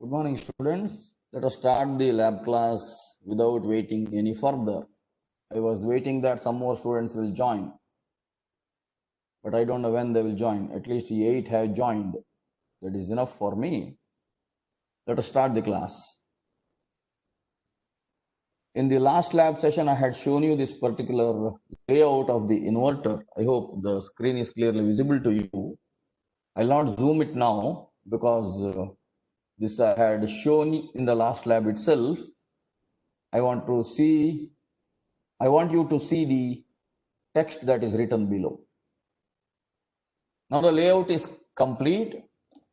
Good morning, students. Let us start the lab class without waiting any further. I was waiting that some more students will join, but I don't know when they will join. At least 8 have joined. That is enough for me. Let us start the class. In the last lab session, I had shown you this particular layout of the inverter. I hope the screen is clearly visible to you. I'll not zoom it now because this I had shown in the last lab itself. I want you to see the text that is written below. Now the layout is complete.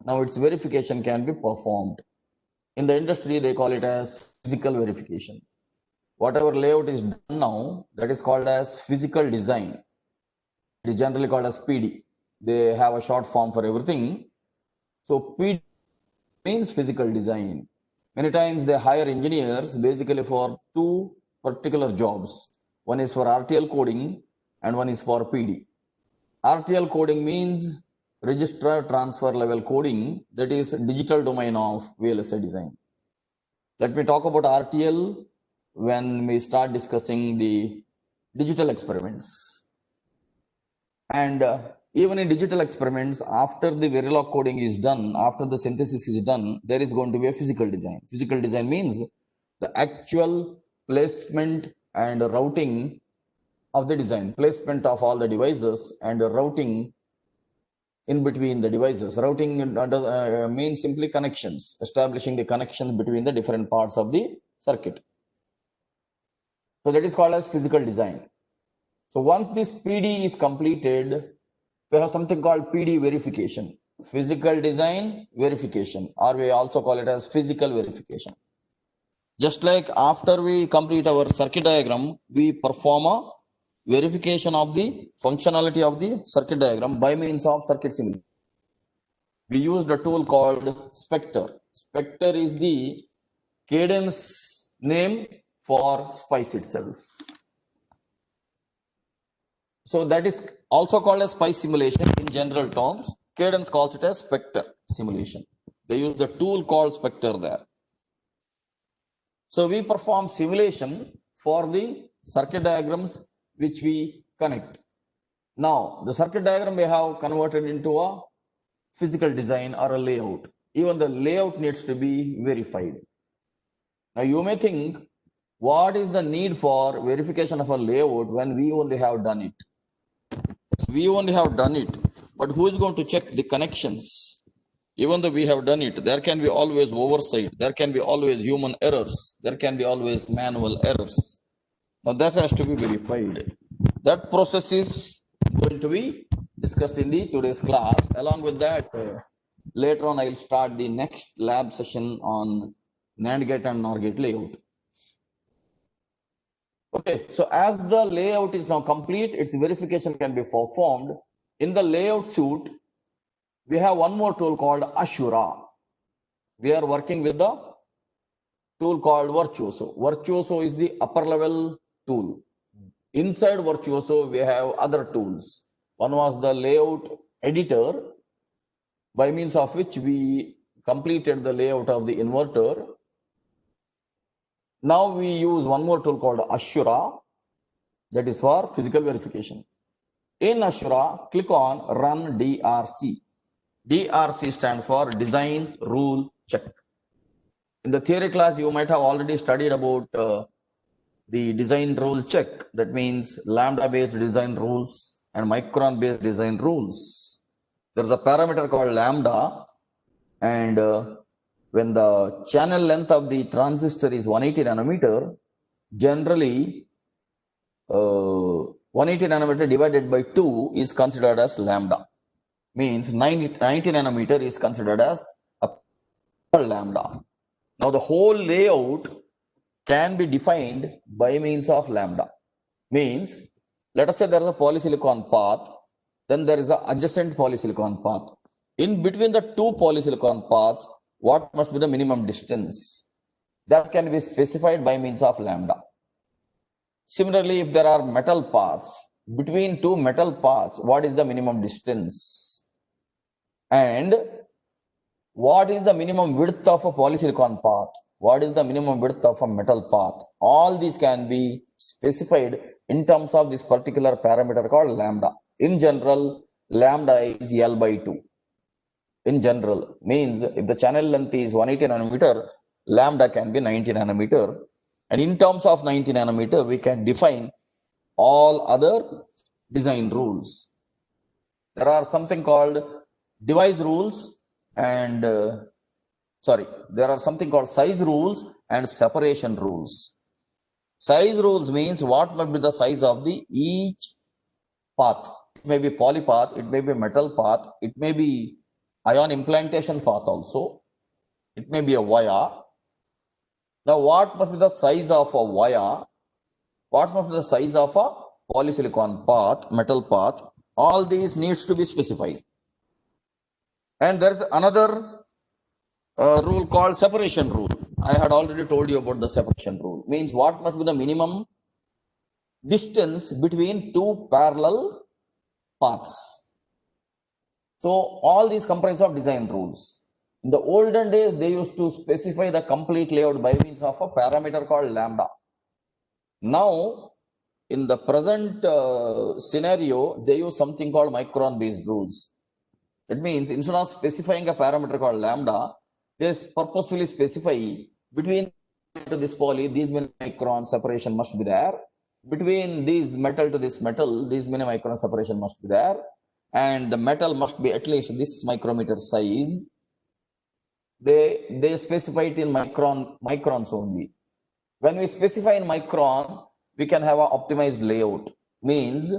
Now its verification can be performed. In the industry, they call it as physical verification. Whatever layout is done now, that is called as physical design. It is generally called as PD. They have a short form for everything. So PD means physical design. Many times they hire engineers basically for two particular jobs. One is for RTL coding and one is for PD. RTL coding means register transfer level coding, that is digital domain of Vlsi design. Let me talk about RTL when we start discussing the digital experiments. And even in digital experiments, after the Verilog coding is done, after the synthesis is done, there is going to be a physical design. Physical design means the actual placement and routing of the design, placement of all the devices and routing in between the devices. Routing means simply connections, establishing the connections between the different parts of the circuit. So that is called as physical design. So once this PD is completed, we have something called PD verification, physical design verification, or we also call it as physical verification. Just like after we complete our circuit diagram, we perform a verification of the functionality of the circuit diagram by means of circuit simulation. We used a tool called Spectre. Spectre is the Cadence name for Spice itself. So that is also called as Spice simulation in general terms. Cadence calls it as Spectre simulation. They use the tool called Spectre there. So we perform simulation for the circuit diagrams which we connect. Now the circuit diagram we have converted into a physical design or a layout. Even the layout needs to be verified. Now you may think, what is the need for verification of a layout when we only have done it? Yes, we only have done it, but who is going to check the connections? Even though we have done it, there can be always oversight, there can be always human errors, there can be always manual errors. Now that has to be verified. That process is going to be discussed in the today's class. Along with that, later on I will start the next lab session on NAND gate and NOR gate layout. Okay, so as the layout is now complete, its verification can be performed. In the layout suite, we have one more tool called Ashura. We are working with the tool called Virtuoso. Virtuoso is the upper level tool. Inside Virtuoso, we have other tools. One was the layout editor, by means of which we completed the layout of the inverter. Now we use one more tool called Ashura, that is for physical verification. In Ashura, click on Run DRC. DRC stands for Design Rule Check. In the theory class, you might have already studied about the design rule check. That means lambda-based design rules and micron-based design rules. There's a parameter called lambda, and when the channel length of the transistor is 180 nanometer, generally 180 nanometer divided by 2 is considered as lambda. Means 90 nanometer is considered as upper lambda. Now the whole layout can be defined by means of lambda. Means, let us say there is a polysilicon path, then there is an adjacent polysilicon path. In between the two polysilicon paths, what must be the minimum distance? That can be specified by means of lambda. Similarly, if there are metal paths, between two metal paths, what is the minimum distance? And what is the minimum width of a polysilicon path? What is the minimum width of a metal path? All these can be specified in terms of this particular parameter called lambda. In general, lambda is L by 2. In general, means if the channel length is 180 nanometer, lambda can be 90 nanometer. And in terms of 90 nanometer, we can define all other design rules. There are something called device rules and there are something called size rules and separation rules. Size rules means what must be the size of the each path. It may be poly path, it may be metal path, it may be ion implantation path also, it may be a wire. Now what must be the size of a wire? What must be the size of a polysilicon path, metal path? All these needs to be specified. And there is another rule called separation rule. I had already told you about the separation rule. Means what must be the minimum distance between two parallel paths. So all these comprise of design rules. In the olden days, they used to specify the complete layout by means of a parameter called lambda. Now, in the present scenario, they use something called micron-based rules. It means instead of specifying a parameter called lambda, they purposefully specify between to this poly, these many micron separation must be there. Between these metal to this metal, these many micron separation must be there. And the metal must be at least this micrometer size. They specify it in microns only. When we specify in micron, we can have an optimized layout. Means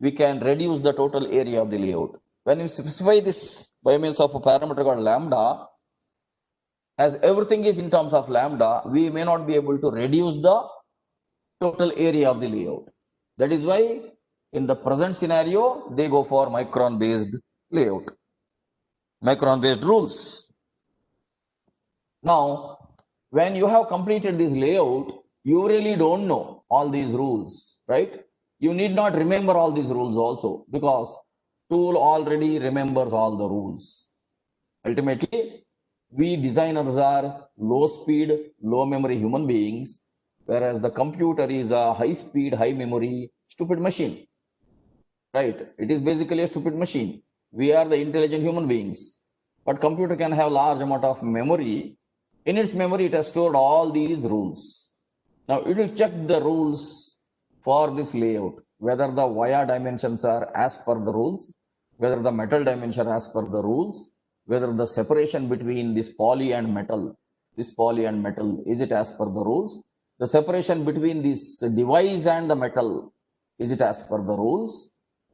we can reduce the total area of the layout. When we specify this by means of a parameter called lambda, as everything is in terms of lambda, we may not be able to reduce the total area of the layout. That is why in the present scenario, they go for micron-based layout, micron-based rules. Now, when you have completed this layout, you really don't know all these rules, right? You need not remember all these rules also, because tool already remembers all the rules. Ultimately, we designers are low speed, low memory human beings, whereas the computer is a high speed, high memory, stupid machine. Right? It is basically a stupid machine. We are the intelligent human beings. But computer can have large amount of memory. In its memory, it has stored all these rules. Now, it will check the rules for this layout, whether the wire dimensions are as per the rules, whether the metal dimension as per the rules, whether the separation between this poly and metal, is it as per the rules? The separation between this device and the metal, is it as per the rules?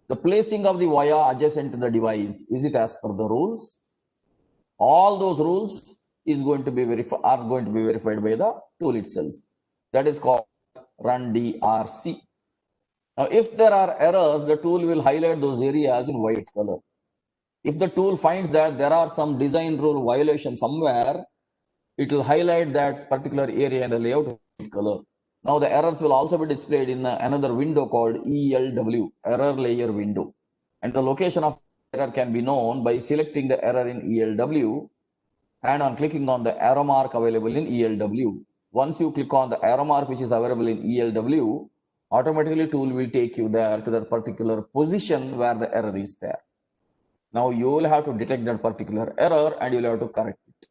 The placing of the wire adjacent to the device, is it as per the rules? All those rules are going to be verified by the tool itself. That is called run DRC. Now, if there are errors, the tool will highlight those areas in white color. If the tool finds that there are some design rule violation somewhere, it will highlight that particular area in the layout in white color. Now, the errors will also be displayed in another window called ELW, error layer window. And the location of error can be known by selecting the error in ELW and on clicking on the arrow mark available in ELW. Once you click on the arrow mark which is available in ELW, automatically tool will take you there to that particular position where the error is there. Now you will have to detect that particular error and you will have to correct it.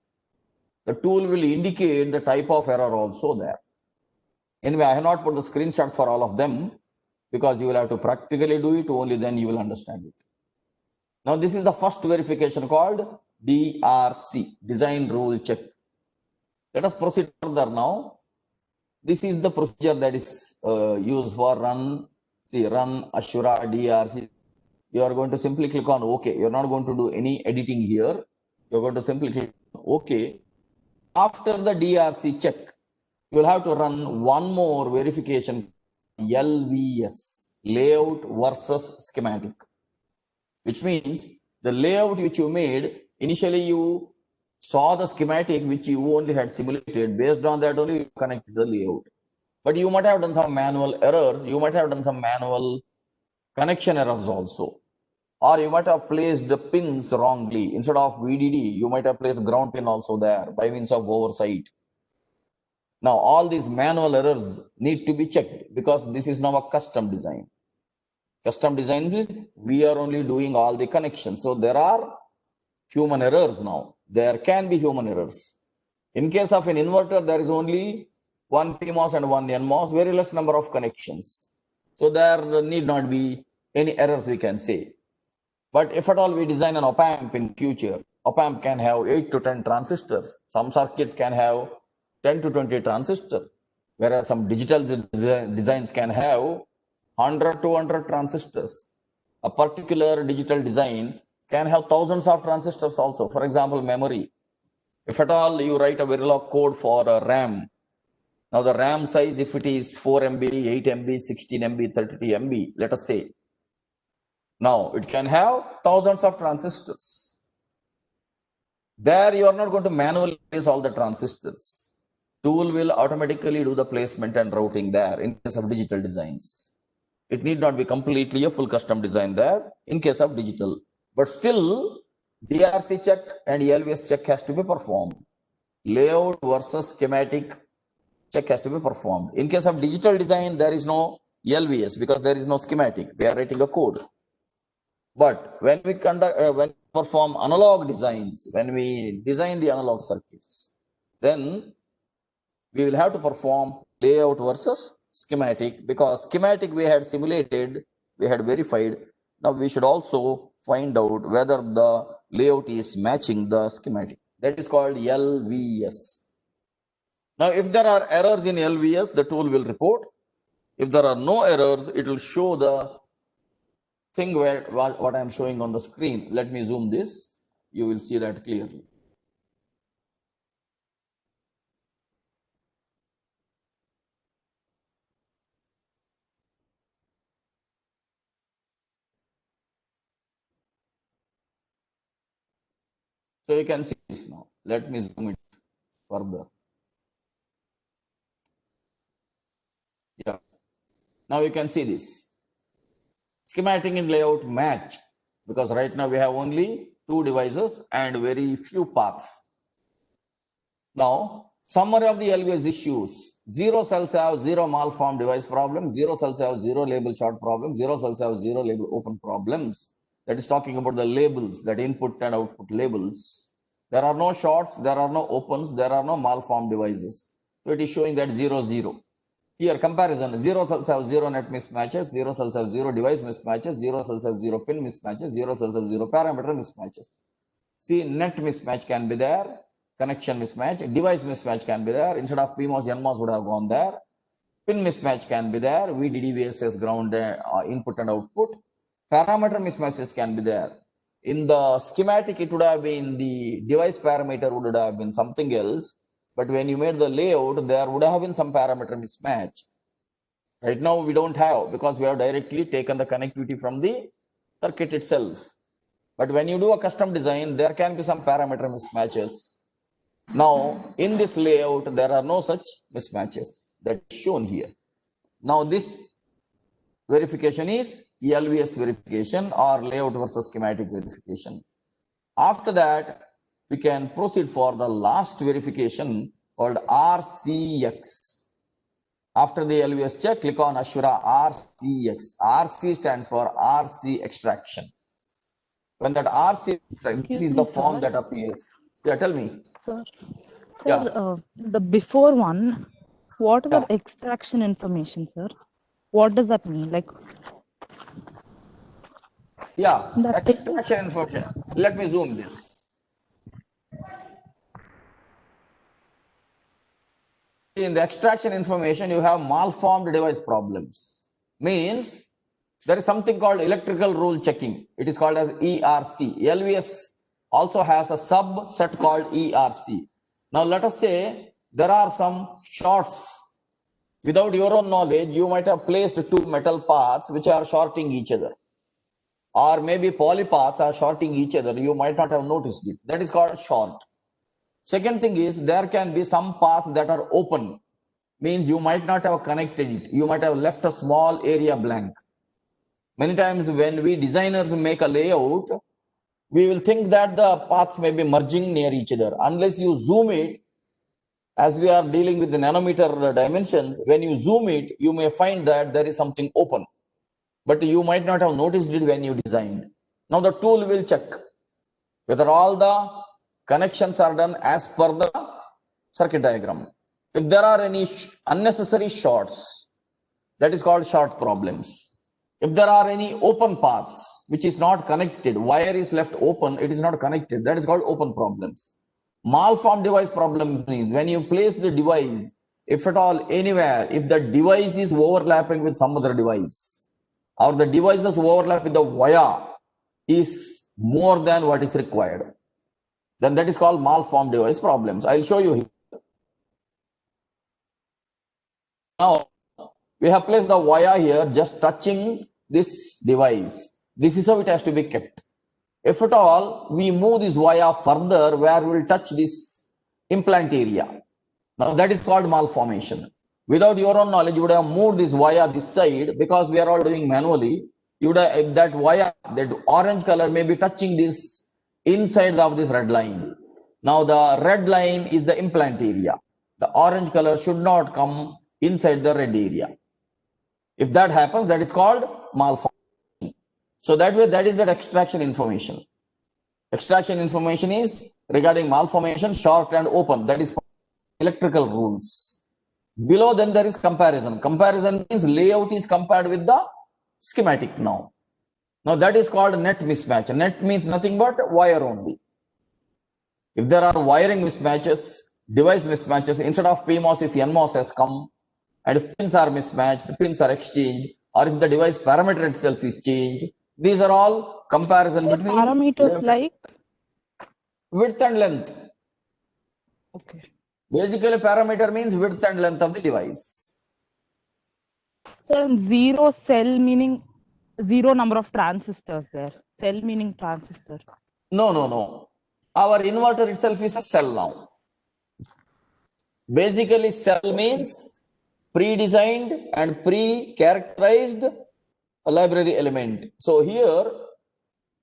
The tool will indicate the type of error also there. Anyway, I have not put the screenshot for all of them because you will have to practically do it, only then you will understand it. Now this is the first verification called DRC, Design Rule Check. Let us proceed further now. This is the procedure that is used for run Ashura DRC. You are going to simply click on OK. You are not going to do any editing here. You are going to simply click on OK. After the DRC check, you will have to run one more verification, LVS, layout versus schematic, which means the layout which you made, initially you saw the schematic which you only had simulated. Based on that only you connected the layout. But you might have done some manual errors. You might have done some manual connection errors also. Or you might have placed the pins wrongly. Instead of VDD, you might have placed ground pin also there by means of oversight. Now, all these manual errors need to be checked because this is now a custom design. Custom design means we are only doing all the connections. So there are human errors now. There can be human errors. In case of an inverter, there is only one Pmos and one Nmos, very less number of connections. So there need not be any errors we can say. But if at all we design an op-amp in future, op-amp can have 8 to 10 transistors. Some circuits can have 10 to 20 transistors, whereas some digital designs can have 100 to 100 transistors. A particular digital design can have thousands of transistors also. For example, memory. If at all you write a Verilog code for a RAM, now the RAM size, if it is 4 MB, 8 MB, 16 MB, 32 MB, let us say. Now it can have thousands of transistors. There you are not going to manually place all the transistors. Tool will automatically do the placement and routing there in case of digital designs. It need not be completely a full custom design there in case of digital. But still, DRC check and LVS check has to be performed. Layout versus schematic check has to be performed. In case of digital design, there is no LVS because there is no schematic. We are writing a code. But when we perform analog designs, when we design the analog circuits, then we will have to perform layout versus schematic, because schematic we had simulated, we had verified. Now we should also find out whether the layout is matching the schematic. That is called LVS. Now, if there are errors in LVS, the tool will report. If there are no errors, it will show the thing where what I am showing on the screen. Let me zoom this. You will see that clearly. So you can see this now. Let me zoom it further. Yeah. Now you can see this. Schematic and layout match, because right now we have only 2 devices and very few paths. Now, summary of the LVS issues. 0 cells have 0 malformed device problem, 0 cells have 0 label short problem, 0 cells have 0 label open problems. That is talking about the labels, that input and output labels. There are no shorts, there are no opens, there are no malformed devices. So it is showing that 0, 0. Here comparison, 0 cells have 0 net mismatches, 0 cells have 0 device mismatches, 0 cells have 0 pin mismatches, 0 cells have 0 parameter mismatches. See, net mismatch can be there, connection mismatch, device mismatch can be there. Instead of PMOS, NMOS would have gone there. Pin mismatch can be there, VDD, VSS, ground, input and output. Parameter mismatches can be there. In the schematic, it would have been the device parameter would have been something else. But when you made the layout, there would have been some parameter mismatch. Right now, we don't have, because we have directly taken the connectivity from the circuit itself. But when you do a custom design, there can be some parameter mismatches. Now, in this layout, there are no such mismatches that is shown here. Now, this verification is LVS verification or layout versus schematic verification. After that, we can proceed for the last verification called RCX. After the LVS check, click on Ashura RCX. RC stands for RC extraction. When that RC, this is the form that appears. Yeah, tell me. Sir, Yeah. the before one, what is that extraction information, sir? What does that mean? Like, Yeah, that thing. extraction information. Let me zoom this. In the extraction information, you have malformed device problems. Means there is something called electrical rule checking. It is called as ERC. LVS also has a subset called ERC. Now let us say there are some shorts. Without your own knowledge, you might have placed 2 metal parts which are shorting each other. Or maybe poly paths are shorting each other. You might not have noticed it. That is called short. Second thing is there can be some paths that are open. Means you might not have connected it. You might have left a small area blank. Many times when we designers make a layout, we will think that the paths may be merging near each other. Unless you zoom it, as we are dealing with the nanometer dimensions, when you zoom it, you may find that there is something open, but you might not have noticed it when you designed. Now the tool will check whether all the connections are done as per the circuit diagram. If there are any unnecessary shorts, that is called short problems. If there are any open paths which is not connected, wire is left open, it is not connected, that is called open problems. Malformed device problem means when you place the device, if at all anywhere, if the device is overlapping with some other device, or the devices overlap with the wire is more than what is required, then that is called malformed device problems. I'll show you here. Now, we have placed the wire here just touching this device. This is how it has to be kept. If at all we move this wire further where we will touch this implant area, now that is called malformation. Without your own knowledge, you would have moved this wire this side because we are all doing manually. You would have, that wire, that orange color may be touching this inside of this red line. Now the red line is the implant area. The orange color should not come inside the red area. If that happens, that is called malformation. So that way, that is that extraction information. Extraction information is regarding malformation, short and open. That is electrical rules. Below then there is comparison. Comparison means layout is compared with the schematic now. Now that is called net mismatch. Net means nothing but wire only. If there are wiring mismatches, device mismatches, instead of PMOS, if NMOS has come, and if pins are mismatched, pins are exchanged, or if the device parameter itself is changed, these are all comparison So between parameters like width and length. okay. Basically, parameter means width and length of the device. So zero cell meaning zero number of transistors there. Cell meaning transistor. No. Our inverter itself is a cell now. Basically, cell means pre-designed and pre-characterized library element. So here,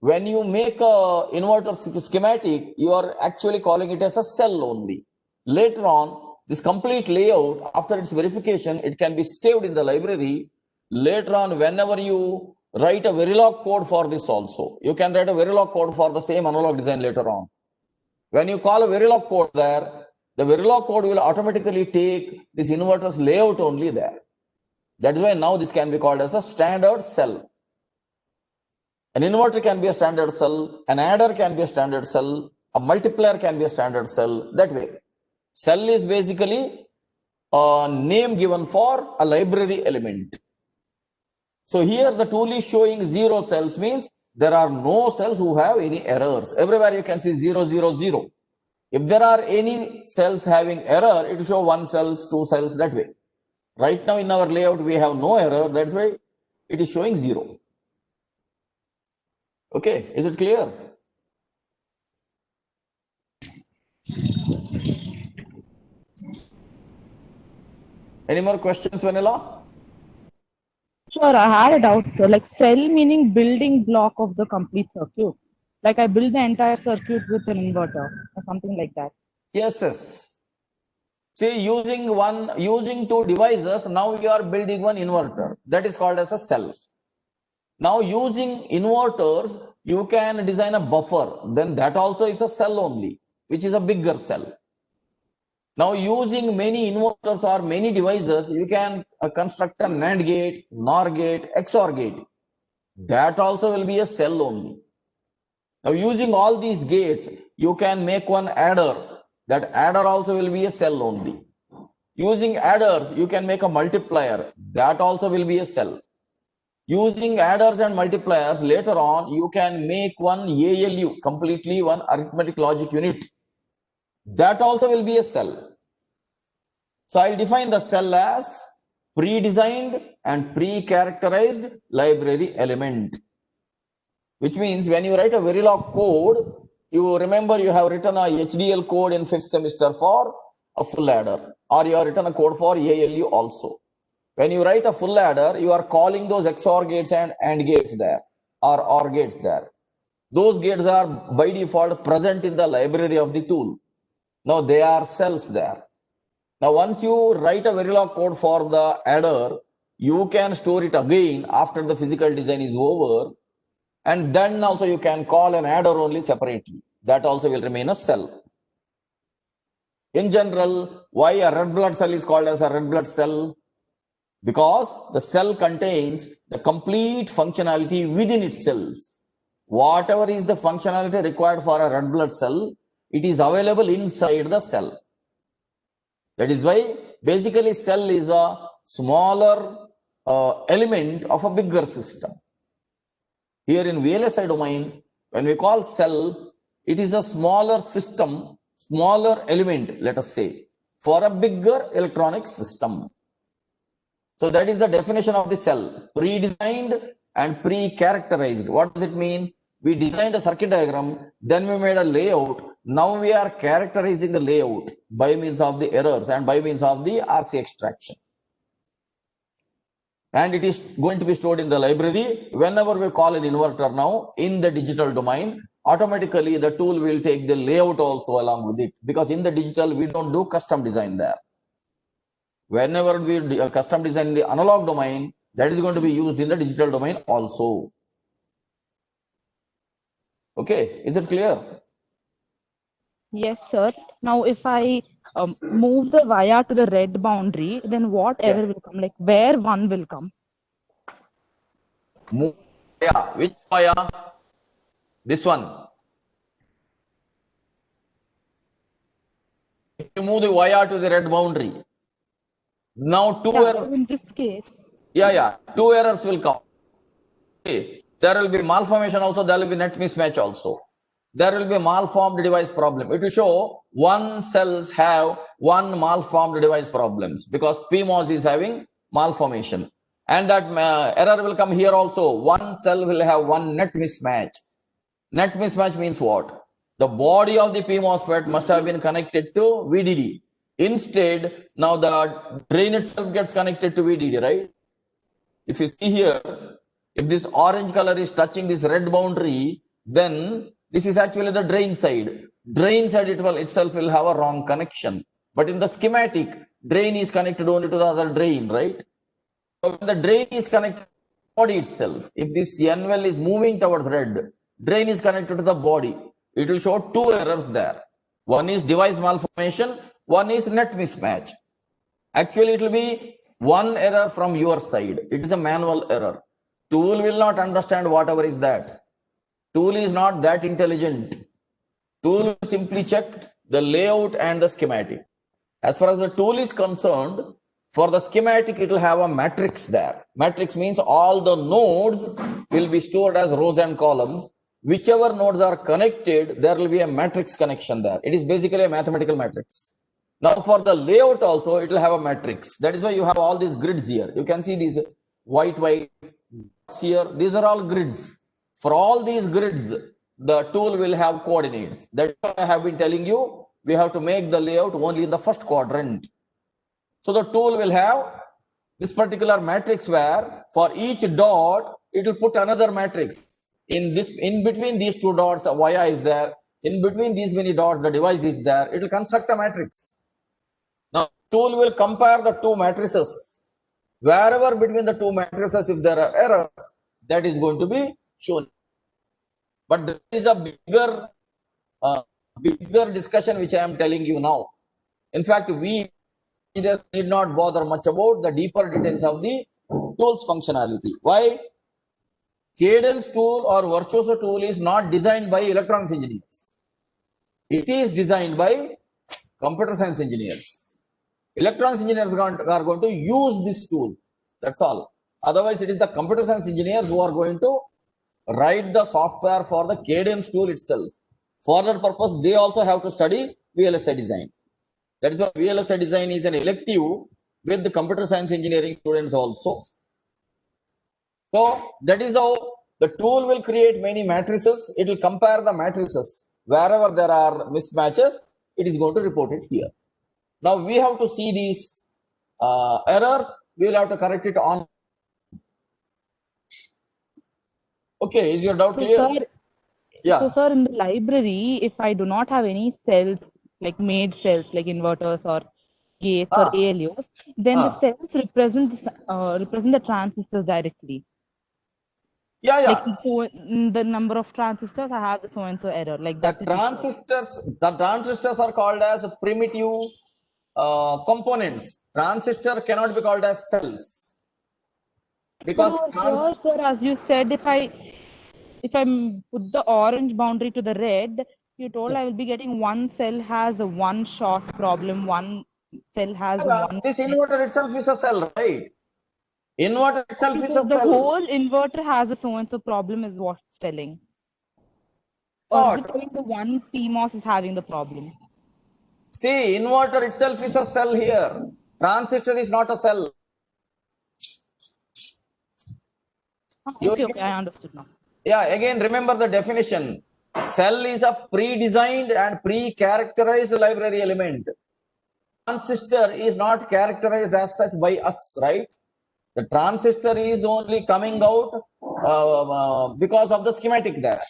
when you make a inverter schematic, you are actually calling it as a cell only. Later on, this complete layout, after its verification, it can be saved in the library. Later on, whenever you write a Verilog code for this also, you can write a Verilog code for the same analog design later on. When you call a Verilog code there, the Verilog code will automatically take this inverter's layout only there. That is why now this can be called as a standard cell. An inverter can be a standard cell, an adder can be a standard cell, a multiplier can be a standard cell, that way. Cell is basically a name given for a library element. So here the tool is showing 0 cells, means there are no cells who have any errors. Everywhere you can see 0, 0, 0. If there are any cells having error, it will show 1 cells, 2 cells, that way. Right now in our layout, we have no error. That's why it is showing 0. Okay, is it clear? Any more questions, Vanilla? Sure, I had a doubt, sir. Like cell meaning building block of the complete circuit. Like I build the entire circuit with an inverter or something like that. Yes. See, using 2 devices, now you are building one inverter. That is called as a cell. Now using inverters, you can design a buffer. Then that also is a cell only, which is a bigger cell. Now using many inverters or many devices, you can construct a NAND gate, NOR gate, XOR gate. That also will be a cell only. Now using all these gates, you can make one adder. That adder also will be a cell only. Using adders, you can make a multiplier. That also will be a cell. Using adders and multipliers, later on, you can make one ALU, completely one arithmetic logic unit. That also will be a cell. So I'll define the cell as pre-designed and pre-characterized library element. Which means when you write a Verilog code, you remember you have written a HDL code in 5th semester for a full adder, or you have written a code for ALU also. When you write a full adder, you are calling those XOR gates and AND gates there, or OR gates there. Those gates are by default present in the library of the tool. Now they are cells there. Now once you write a Verilog code for the adder, you can store it again after the physical design is over, and then also you can call an adder only separately. That also will remain a cell. In general, why a red blood cell is called as a red blood cell? Because the cell contains the complete functionality within its cells. Whatever is the functionality required for a red blood cell, it is available inside the cell. That is why basically cell is a smaller element of a bigger system. Here in VLSI domain, when we call cell, it is a smaller system, smaller element, let us say, for a bigger electronic system. So that is the definition of the cell, pre-designed and pre-characterized. What does it mean? We designed a circuit diagram, then we made a layout. Now we are characterizing the layout by means of the errors and by means of the RC extraction. And it is going to be stored in the library. Whenever we call an inverter now in the digital domain, automatically the tool will take the layout also along with it, because in the digital we don't do custom design there. Whenever we custom design in the analog domain, that is going to be used in the digital domain also. Okay, is it clear? Yes, sir. Now, if I move the wire to the red boundary, then what error will come? Like where one will come? Move, yeah, which wire? This one. If you move the wire to the red boundary, now two errors. In this case. Yeah, two errors will come. Okay. There will be malformation also, there will be net mismatch also. There will be malformed device problem. It will show one cells have one malformed device problems because Cmos is having malformation. And that error will come here also. One cell will have one net mismatch. Net mismatch means what? The body of the PMOSFET must have been connected to VDD. Instead, now the drain itself gets connected to VDD, right? If you see here, if this orange color is touching this red boundary, then this is actually the drain side. Drain side itself will have a wrong connection. But in the schematic, drain is connected only to the other drain, right? So when the drain is connected to the body itself, if this N well is moving towards red, drain is connected to the body, it will show two errors there. One is device malformation, one is net mismatch. Actually, it will be one error from your side. It is a manual error. Tool will not understand whatever is that. Tool is not that intelligent. Tool will simply check the layout and the schematic. As far as the tool is concerned, for the schematic, it will have a matrix there. Matrix means all the nodes will be stored as rows and columns. Whichever nodes are connected, there will be a matrix connection there. It is basically a mathematical matrix. Now for the layout also, it will have a matrix. That is why you have all these grids here. You can see these white dots here. These are all grids. For all these grids, the tool will have coordinates. That's why I have been telling you, we have to make the layout only in the first quadrant. So the tool will have this particular matrix where for each dot, it will put another matrix. In between these two dots, a wire is there. In between these many dots, the device is there. It will construct a matrix. Now, tool will compare the two matrices. Wherever between the two matrices, if there are errors, that is going to be shown. But there is a bigger discussion which I am telling you now. In fact, we just need not bother much about the deeper details of the tool's functionality. Why? Cadence tool or Virtuoso tool is not designed by electronics engineers. It is designed by computer science engineers. Electronics engineers are going to use this tool. That's all. Otherwise, it is the computer science engineers who are going to write the software for the Cadence tool itself. For that purpose, they also have to study VLSI design. That is why VLSI design is an elective with the computer science engineering students also. So that is how the tool will create many matrices. It will compare the matrices. Wherever there are mismatches, it is going to report it here. Now we have to see these errors we will have to correct it on. Okay, is your doubt So, clear? sir, Yeah. sir, in the library, if I do not have any cells, like made cells, like inverters or gates or Ah, ALUs, then the ah. cells represent the transistors directly. Yeah, Like, yeah. so in the number of transistors, I have the so and so error. Like The that it is. transistors are called as primitive components. Transistor cannot be called as cells But because over here, sir, as you said, if I put the orange boundary to the red, you told I will be getting one cell has a one short problem, one cell has a one. this inverter itself is a cell, right? Inverter itself Okay, is so a the cell. whole inverter has a so and so problem is what it's telling. Or is it What? telling the one Cmos is having the problem? See, inverter itself is a cell here. Transistor is not a cell. Ah, You okay, okay, again, I understood now. yeah, again remember the definition. Cell is a pre-designed and pre-characterized library element. Transistor is not characterized as such by us, right? The transistor is only coming out because of the schematic there.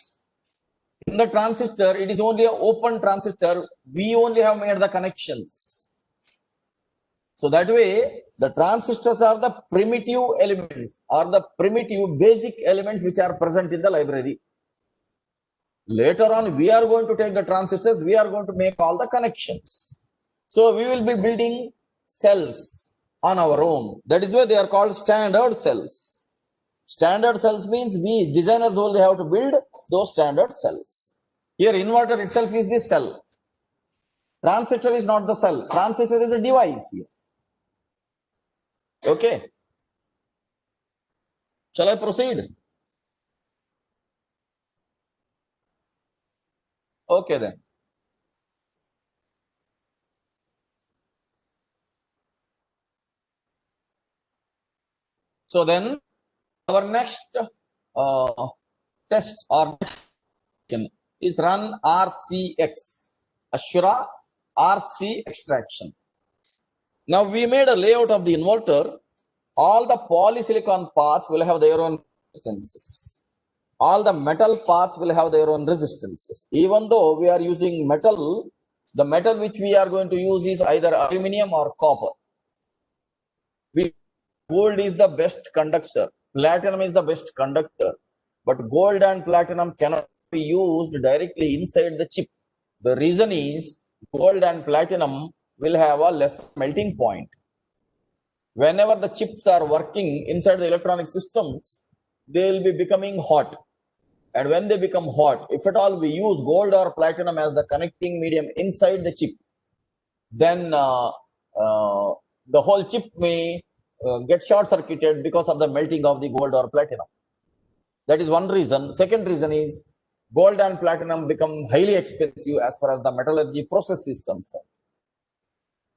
In the transistor, it is only an open transistor. We only have made the connections. So that way, the transistors are the primitive elements or the primitive basic elements which are present in the library. Later on, we are going to take the transistors, we are going to make all the connections. So we will be building cells on our own. That is why they are called standard cells. Standard cells means we designers only have to build those standard cells. Here inverter itself is the cell. Transistor is not the cell. Transistor is a device here. Okay. Shall I proceed? Okay then. So then our next test or is run RCX, Ashura RC extraction. Now we made a layout of the inverter. All the polysilicon parts will have their own resistances. All the metal parts will have their own resistances. Even though we are using metal, the metal which we are going to use is either aluminum or copper. Gold is the best conductor. Platinum is the best conductor. But gold and platinum cannot be used directly inside the chip. The reason is gold and platinum will have a less melting point. Whenever the chips are working inside the electronic systems, they will be becoming hot. And when they become hot, if at all we use gold or platinum as the connecting medium inside the chip, then the whole chip may get short circuited because of the melting of the gold or platinum. That is one reason. Second reason is gold and platinum become highly expensive as far as the metallurgy process is concerned.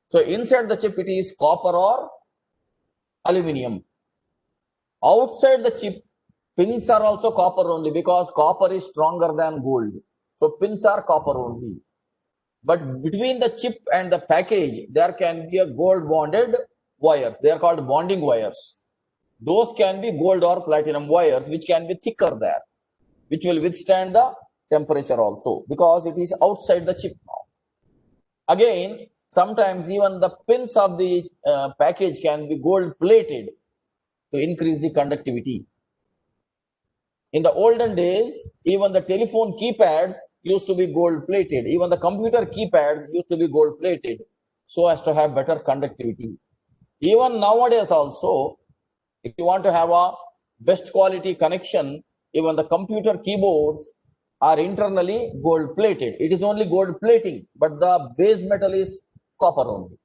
So inside the chip it is copper or aluminum. Outside the chip, pins are also copper only because copper is stronger than gold. So pins are copper only. But between the chip and the package, there can be a gold bonded wires. They are called bonding wires. Those can be gold or platinum wires, which can be thicker there, which will withstand the temperature also because it is outside the chip now. Again, sometimes even the pins of the package can be gold plated to increase the conductivity. In the olden days, even the telephone keypads used to be gold plated. Even the computer keypads used to be gold plated so as to have better conductivity. Even nowadays also, if you want to have a best quality connection, even the computer keyboards are internally gold plated. It is only gold plating, but the base metal is copper only.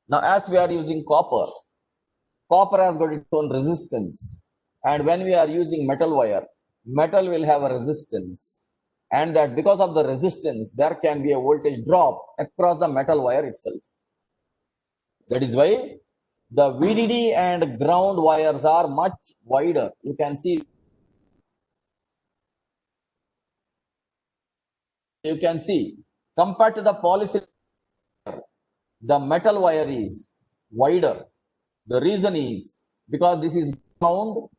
Now, as we are using copper, copper has got its own resistance. And when we are using metal wire, metal will have a resistance. And that because of the resistance, there can be a voltage drop across the metal wire itself. That is why the VDD and ground wires are much wider. You can see, compared to the polysilicon, the metal wire is wider. The reason is because this is ground.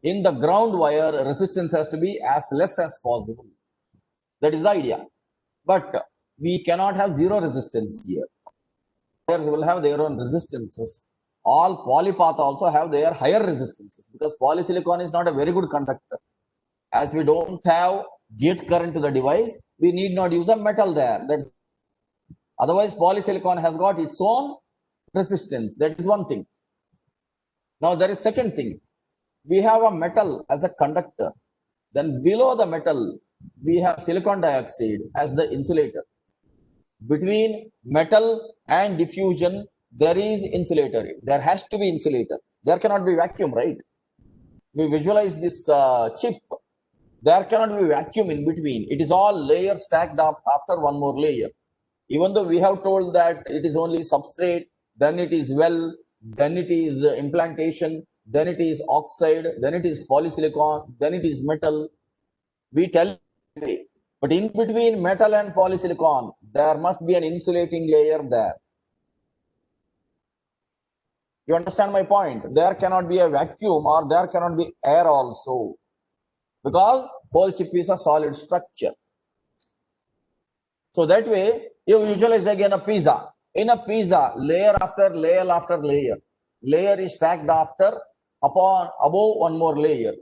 In the ground wire, resistance has to be as less as possible. That is the idea. But we cannot have zero resistance here. Wires will have their own resistances. All polypath also have their higher resistances because polysilicon is not a very good conductor. As we don't have gate current to the device, we need not use a metal there. Otherwise, polysilicon has got its own resistance. That is one thing. Now, there is second thing. We have a metal as a conductor. Then below the metal, we have silicon dioxide as the insulator. Between metal and diffusion, there is insulator. There has to be insulator. There cannot be vacuum, right? We visualize this chip. There cannot be vacuum in between. It is all layers stacked up after one more layer. Even though we have told that it is only substrate, then it is well, then it is implantation, then it is oxide, then it is polysilicon, then it is metal. We tell, but in between metal and polysilicon, there must be an insulating layer there. You understand my point? There cannot be a vacuum or there cannot be air also, because whole chip is a solid structure. So that way, you visualize again a pizza. In a pizza, layer after layer after layer, layer is stacked above one more layer.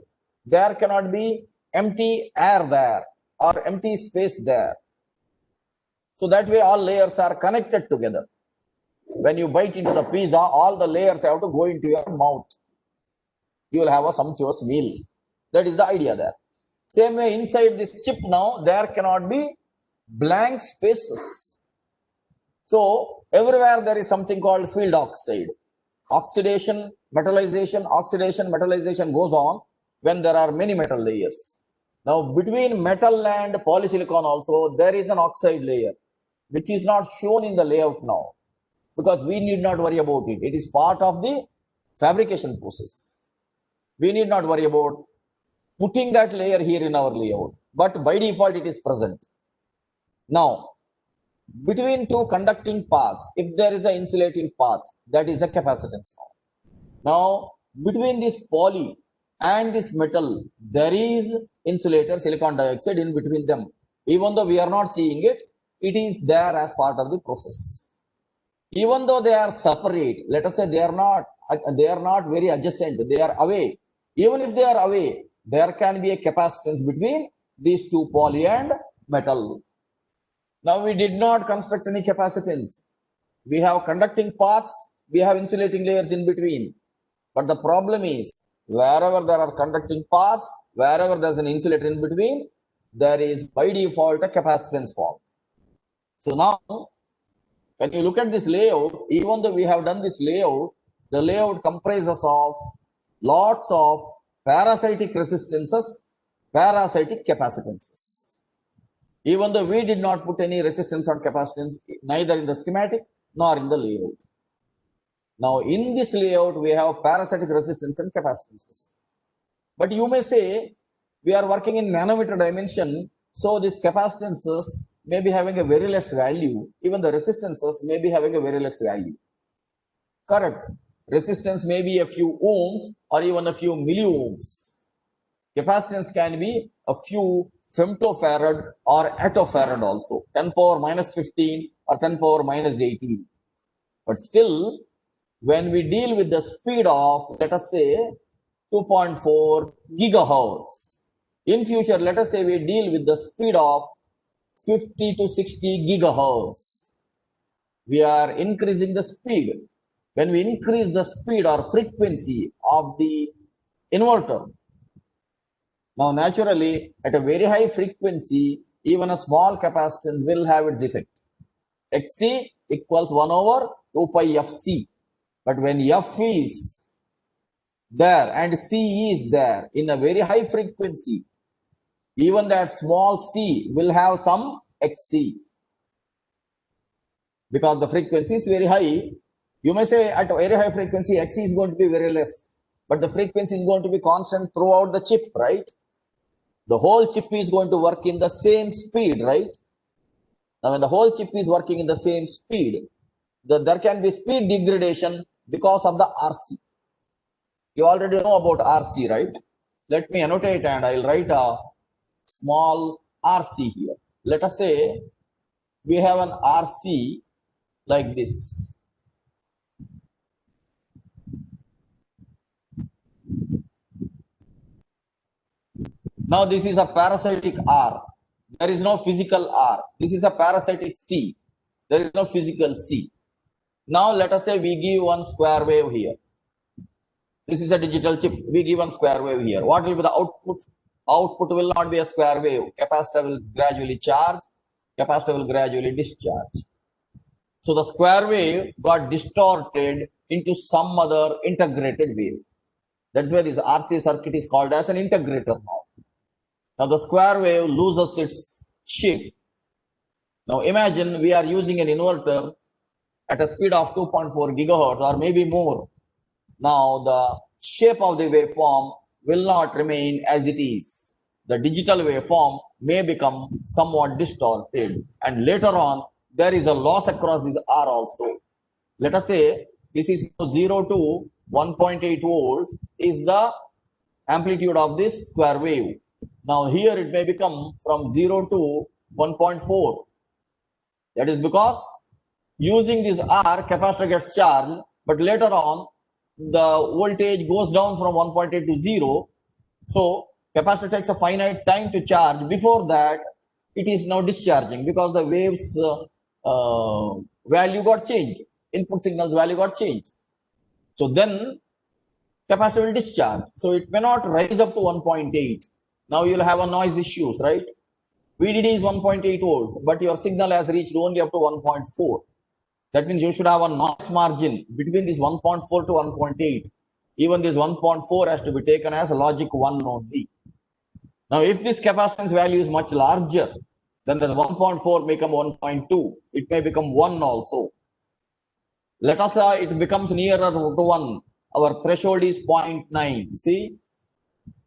There cannot be empty air there or empty space there. So that way, all layers are connected together. When you bite into the pizza, all the layers have to go into your mouth. You will have a sumptuous meal. That is the idea there. Same way, inside this chip now, there cannot be blank spaces. So everywhere there is something called field oxide. Oxidation, metallization goes on when there are many metal layers. Now between metal and polysilicon also there is an oxide layer, which is not shown in the layout now, because we need not worry about it. It is part of the fabrication process. We need not worry about putting that layer here in our layout, but by default it is present. Now, between two conducting paths, if there is an insulating path, that is a capacitance now. Now, between this poly and this metal, there is insulator, silicon dioxide in between them. Even though we are not seeing it, it is there as part of the process. Even though they are separate, let us say they are not very adjacent, they are away. Even if they are away, there can be a capacitance between these two poly and metal. Now we did not construct any capacitance. We have conducting paths, we have insulating layers in between. But the problem is, wherever there are conducting paths, wherever there is an insulator in between, there is by default a capacitance form. So now, when you look at this layout, even though we have done this layout, the layout comprises of lots of parasitic resistances, parasitic capacitances. Even though we did not put any resistance or capacitance, neither in the schematic nor in the layout. Now, in this layout, we have parasitic resistance and capacitances. But you may say, we are working in nanometer dimension, so these capacitances may be having a very less value. Even the resistances may be having a very less value. Correct. Resistance may be a few ohms or even a few milliohms. Capacitance can be a few femtofarad or attofarad also, 10 power minus 15 or 10 power minus 18. But still, when we deal with the speed of, let us say, 2.4 gigahertz, in future, let us say we deal with the speed of 50 to 60 gigahertz. We are increasing the speed. When we increase the speed or frequency of the inverter, now naturally at a very high frequency, even a small capacitance will have its effect. Xc equals 1 over 2 pi Fc. But when F is there and C is there in a very high frequency, even that small c will have some Xc. Because the frequency is very high, you may say at a very high frequency, Xc is going to be very less. But the frequency is going to be constant throughout the chip, right? The whole chip is going to work in the same speed, right? Now, when the whole chip is working in the same speed, there can be speed degradation because of the RC. You already know about RC, right? Let me annotate and I'll write a small RC here. Let us say we have an RC like this. Now this is a parasitic R. There is no physical R. This is a parasitic C. There is no physical C. Now let us say we give one square wave here. This is a digital chip. We give one square wave here. What will be the output? Output will not be a square wave. Capacitor will gradually charge. Capacitor will gradually discharge. So the square wave got distorted into some other integrated wave. That's why this RC circuit is called as an integrator now. Now the square wave loses its shape. Now imagine we are using an inverter at a speed of 2.4 gigahertz or maybe more. Now the shape of the waveform will not remain as it is. The digital waveform may become somewhat distorted, and later on there is a loss across this R also. Let us say this is 0 to 1.8 volts is the amplitude of this square wave. Now here it may become from 0 to 1.4. That is because using this R, capacitor gets charged, but later on the voltage goes down from 1.8 to 0. So capacitor takes a finite time to charge. Before that, it is now discharging because the waves value got changed. Input signals value got changed. So then capacitor will discharge. So it may not rise up to 1.8. Now you will have a noise issues, right? VDD is 1.8 volts, but your signal has reached only up to 1.4. That means you should have a noise margin between this 1.4 to 1.8. Even this 1.4 has to be taken as logic 1 only. Now, if this capacitance value is much larger, then the 1.4 may become 1.2. It may become 1 also. Let us say it becomes nearer to 1. Our threshold is 0.9. See,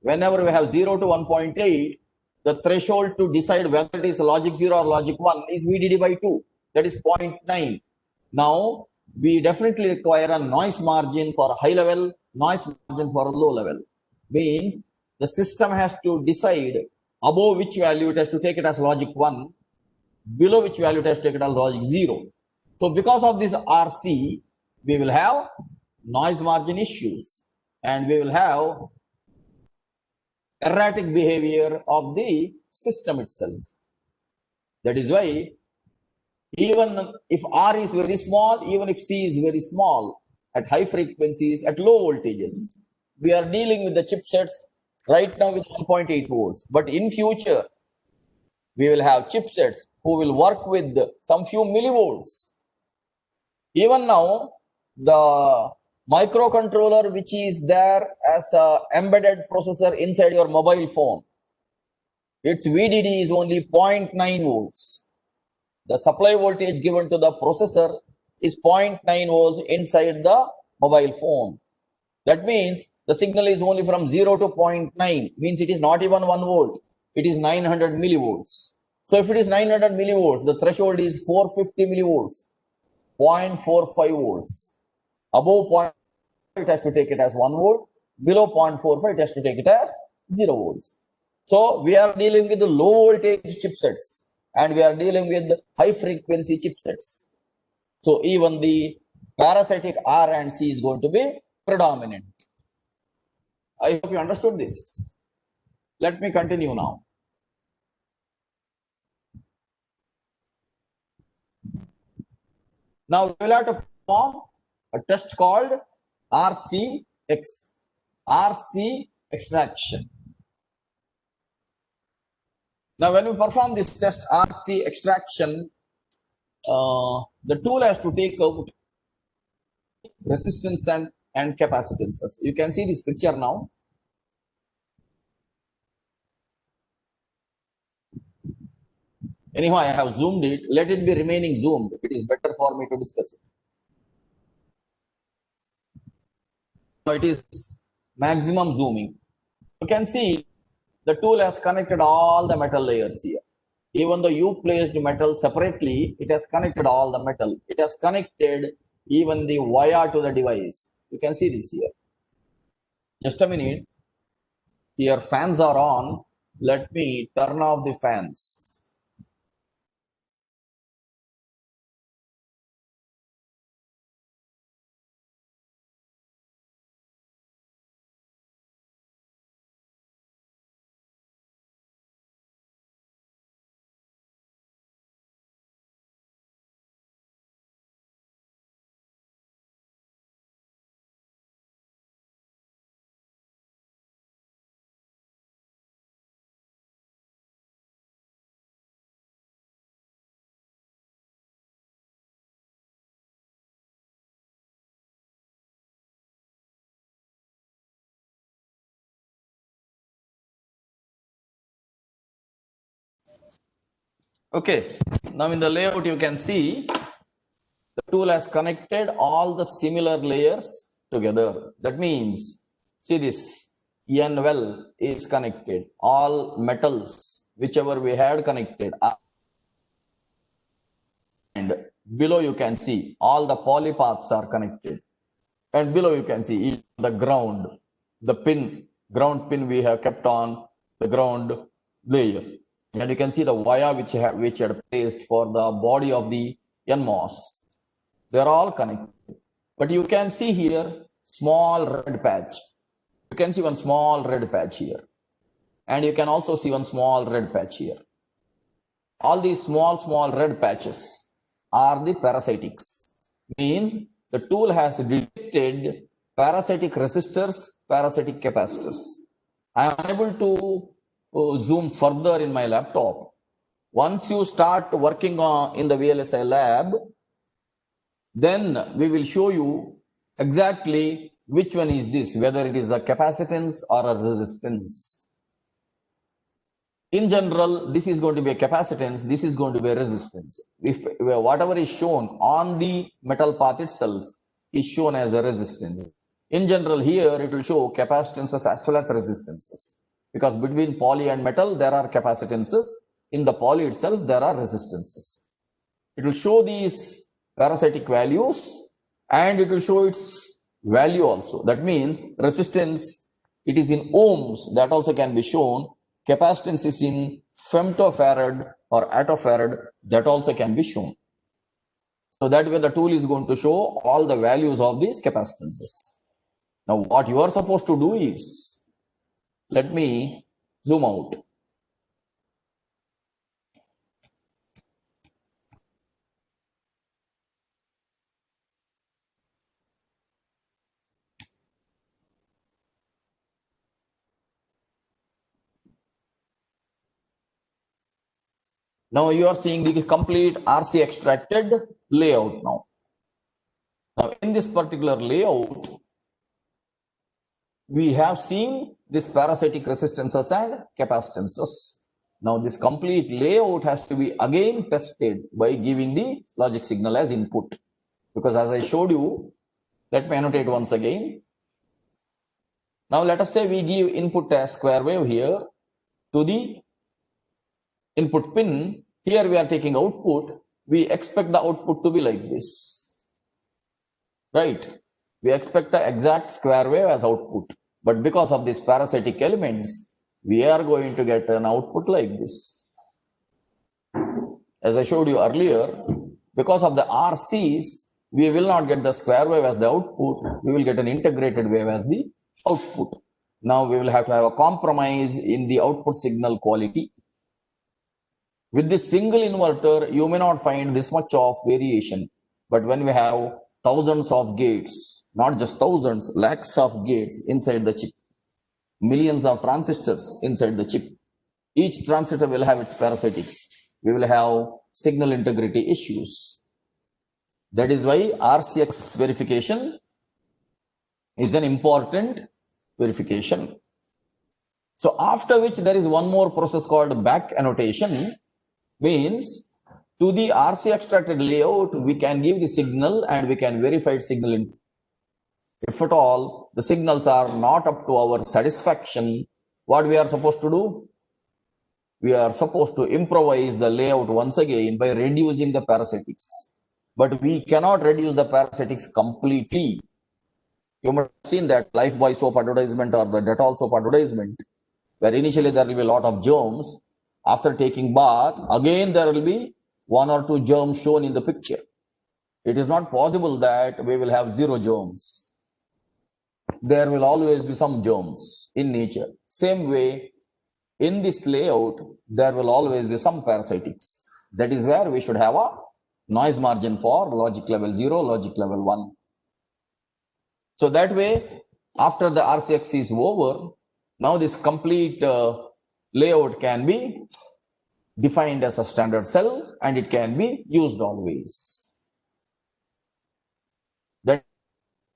whenever we have 0 to 1.8, the threshold to decide whether it is logic 0 or logic 1 is VDD by 2. That is 0.9. Now, we definitely require a noise margin for high level, noise margin for low level. Means the system has to decide above which value it has to take it as logic 1, below which value it has to take it as logic 0. So because of this RC, we will have noise margin issues and we will have erratic behavior of the system itself. That is why even if R is very small, even if C is very small, at high frequencies, at low voltages, we are dealing with the chipsets right now with 1.8 volts. But in future, we will have chipsets who will work with some few millivolts. Even now, the microcontroller which is there as an embedded processor inside your mobile phone, its VDD is only 0.9 volts. The supply voltage given to the processor is 0.9 volts inside the mobile phone. That means the signal is only from 0 to 0.9, means it is not even 1 volt. It is 900 millivolts. So if it is 900 millivolts, the threshold is 450 millivolts, 0.45 volts. Above 0.5, it has to take it as 1 volt. Below 0.45, it has to take it as 0 volts. So we are dealing with the low voltage chipsets and we are dealing with high frequency chipsets. So even the parasitic R and C is going to be predominant. I hope you understood this. Let me continue now. Now we will have to perform a test called RCX, RC extraction. Now when we perform this test RC extraction, the tool has to take out resistance and capacitances. You can see this picture now. Anyhow, I have zoomed it. Let it be remaining zoomed. It is better for me to discuss it. Now it is maximum zooming. You can see the tool has connected all the metal layers here. Even though you placed metal separately, it has connected all the metal. It has connected even the wire to the device. You can see this here. Just a minute. Here fans are on. Let me turn off the fans. Okay, now in the layout you can see the tool has connected all the similar layers together. That means, see this N well is connected. All metals, whichever we had connected, and below you can see all the polypaths are connected. And below you can see the ground, the pin, ground pin we have kept on the ground layer. And you can see the wire which had placed for the body of the Cmos. They are all connected. But you can see here small red patch. You can see one small red patch here. And you can also see one small red patch here. All these small red patches are the parasitics. Means the tool has detected parasitic resistors, parasitic capacitors. I am unable to zoom further in my laptop. Once you start working on in the VLSI lab, then we will show you exactly which one is this, whether it is a capacitance or a resistance. In general, this is going to be a capacitance, this is going to be a resistance. If whatever is shown on the metal path itself is shown as a resistance. In general, here it will show capacitances as well as resistances. Because between poly and metal, there are capacitances. In the poly itself, there are resistances. It will show these parasitic values and it will show its value also. That means resistance, it is in ohms, that also can be shown. Capacitance is in femtofarad or attofarad, that also can be shown. So that way the tool is going to show all the values of these capacitances. Now what you are supposed to do is, let me zoom out. Now you are seeing the complete RC extracted layout now. Now in this particular layout, we have seen this parasitic resistances and capacitances. Now this complete layout has to be again tested by giving the logic signal as input. Because as I showed you, let me annotate once again. Now let us say we give input as square wave here to the input pin. Here we are taking output. We expect the output to be like this. Right? We expect the exact square wave as output. But because of these parasitic elements, we are going to get an output like this. As I showed you earlier, because of the RCs, we will not get the square wave as the output. We will get an integrated wave as the output. Now we will have to have a compromise in the output signal quality. With this single inverter, you may not find this much of variation. But when we have thousands of gates, not just thousands, lakhs of gates inside the chip, millions of transistors inside the chip, each transistor will have its parasitics. We will have signal integrity issues. That is why RCX verification is an important verification. So after which there is one more process called back annotation. Means to the RC extracted layout, we can give the signal and we can verify signal. If at all the signals are not up to our satisfaction, what we are supposed to do? We are supposed to improvise the layout once again by reducing the parasitics, but we cannot reduce the parasitics completely. You must have seen that Lifebuoy soap advertisement or the Dettol soap advertisement, where initially there will be a lot of germs. After taking bath, again there will be one or two germs shown in the picture. It is not possible that we will have zero germs. There will always be some germs in nature. Same way, in this layout, there will always be some parasitics. That is where we should have a noise margin for logic level 0, logic level 1. So that way, after the RCX is over, now this complete layout can be defined as a standard cell and it can be used always. That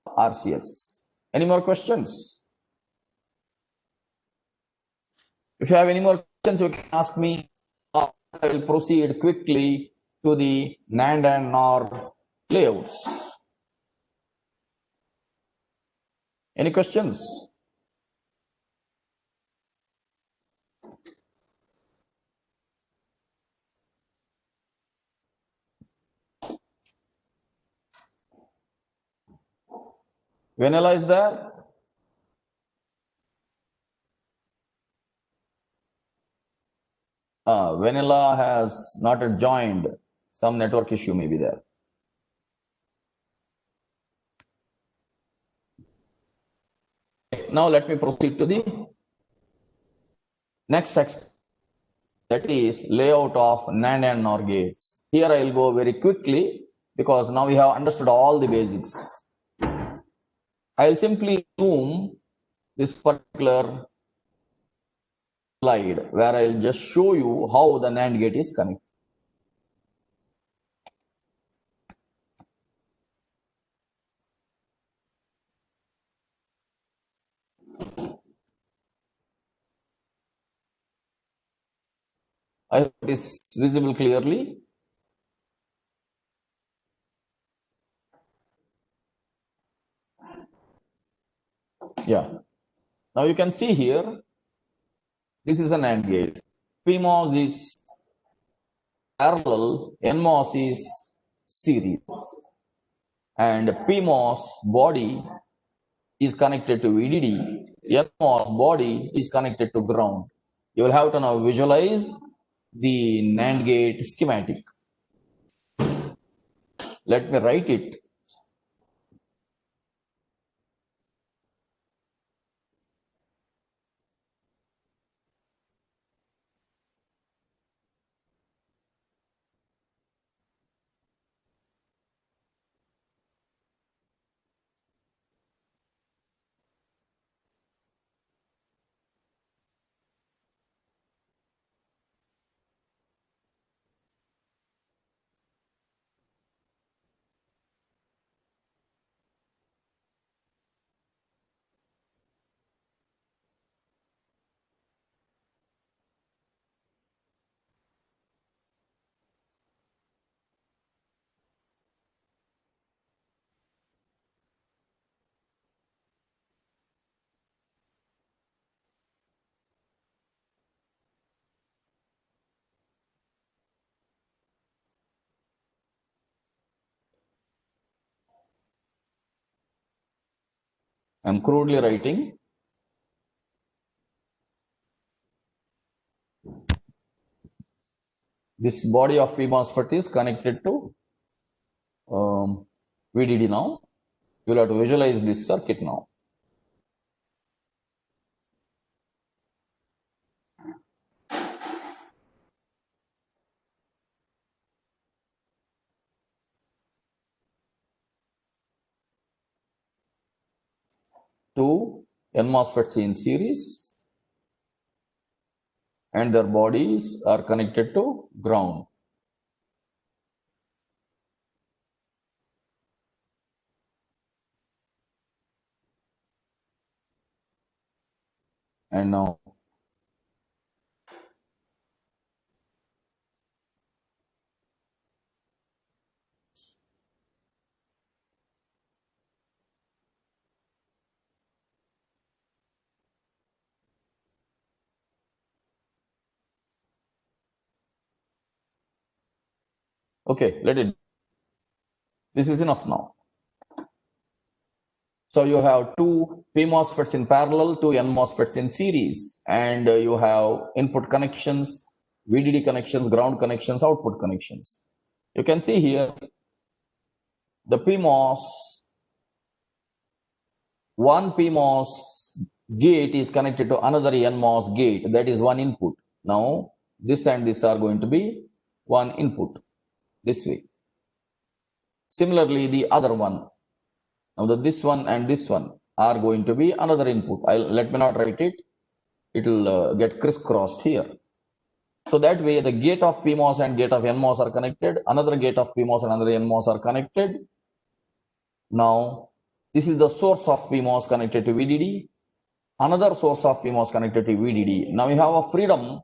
RCX. Any more questions? If you have any more questions, you can ask me. I will proceed quickly to the NAND and NOR layouts. Any questions? Vanilla is there? Vanilla has not yet joined. Some network issue may be there. Now let me proceed to the next section, that is layout of NAND and NOR gates. Here I will go very quickly because now we have understood all the basics. I will simply zoom this particular slide where I will just show you how the NAND gate is connected. I hope it is visible clearly. Yeah. Now you can see here, this is an AND gate. PMOS is parallel, NMOS is series. And PMOS body is connected to VDD. NMOS body is connected to ground. You will have to now visualize the NAND gate schematic. Let me write it. I am crudely writing. This body of PMOSFET is connected to VDD now. You will have to visualize this circuit now. Two NMOSFETs in series and their bodies are connected to ground. And now okay, let it. This is enough now. So you have two P MOSFETs in parallel, two N MOSFETs in series, and you have input connections, VDD connections, ground connections, output connections. You can see here the PMOS, one PMOS gate is connected to another NMOS gate, that is one input. Now this and this are going to be one input this way. Similarly, the other one. Now this one and this one are going to be another input. Let me not write it. It will get crisscrossed here. So that way the gate of PMOS and gate of NMOS are connected. Another gate of PMOS and another NMOS are connected. Now this is the source of PMOS connected to VDD. Another source of PMOS connected to VDD. Now you have a freedom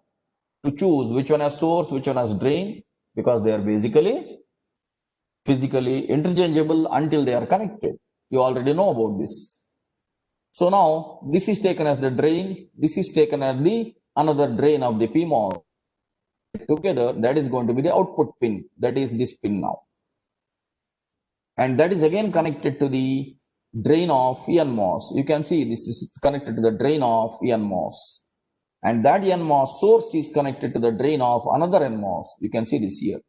to choose which one has source, which one has drain, because they are basically physically interchangeable until they are connected. You already know about this. So now this is taken as the drain, this is taken as the another drain of the PMOS. Together, that is going to be the output pin, that is this pin now. And that is again connected to the drain of NMOS. You can see this is connected to the drain of NMOS. And that NMOS source is connected to the drain of another NMOS. You can see this here.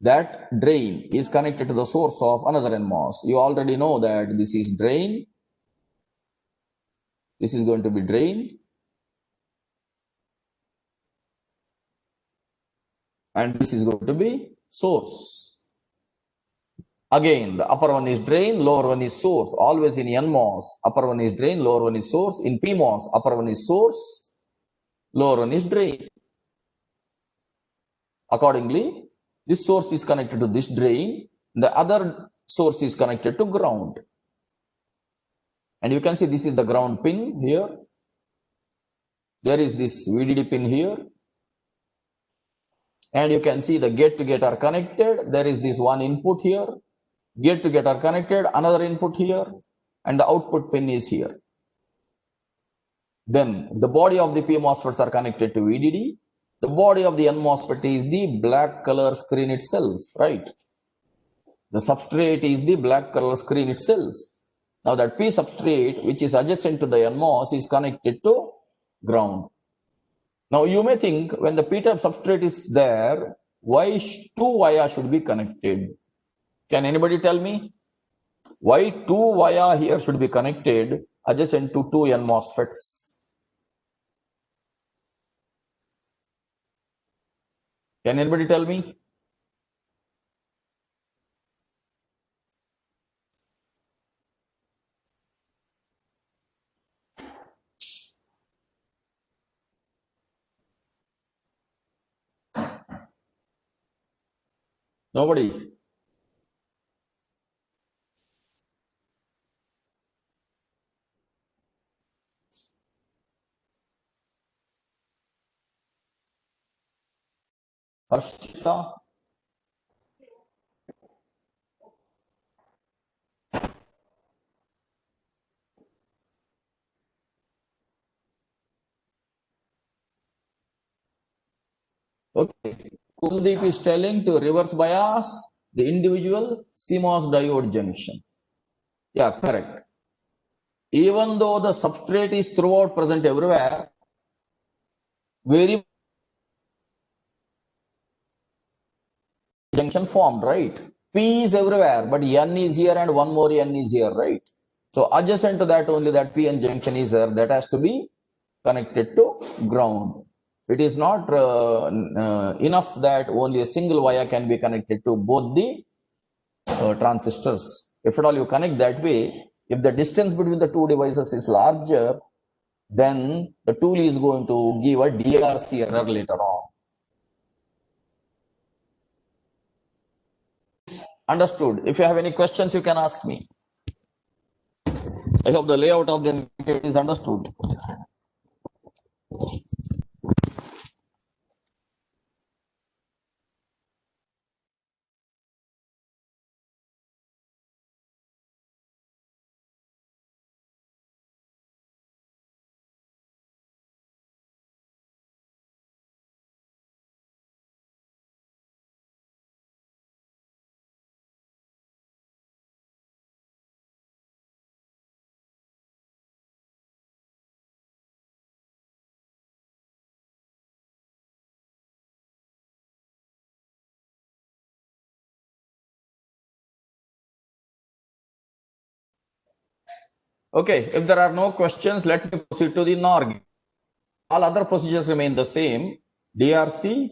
That drain is connected to the source of another NMOS. You already know that this is drain. This is going to be drain. And this is going to be source. Again, the upper one is drain, lower one is source. Always in NMOS, upper one is drain, lower one is source. In PMOS, upper one is source, lower one is drain. Accordingly, this source is connected to this drain, the other source is connected to ground. And you can see this is the ground pin here. There is this VDD pin here. And you can see the gate to gate are connected. There is this one input here. Gate to gate are connected, another input here, and the output pin is here. Then the body of the P MOSFETs are connected to VDD. The body of the N MOSFET is the black color screen itself, right? The substrate is the black color screen itself. Now that P substrate, which is adjacent to the NMOS, is connected to ground. Now you may think when the P-type substrate is there, why two via should be connected? Can anybody tell me? Why two via here should be connected adjacent to two N MOSFETs? Can anybody tell me? Nobody. Harshita? Okay. Kuldeep is telling to reverse bias the individual CMOS diode junction. Yeah, correct. Even though the substrate is throughout present everywhere, very junction formed, right? P is everywhere, but N is here and one more N is here, right? So adjacent to that only that PN junction is there, that has to be connected to ground. It is not enough that only a single wire can be connected to both the transistors. If at all you connect that way, if the distance between the two devices is larger, then the tool is going to give a DRC error later on. Understood. If you have any questions, you can ask me. I hope the layout of the is understood. Okay, if there are no questions, let me proceed to the NOR gate. All other procedures remain the same. DRC,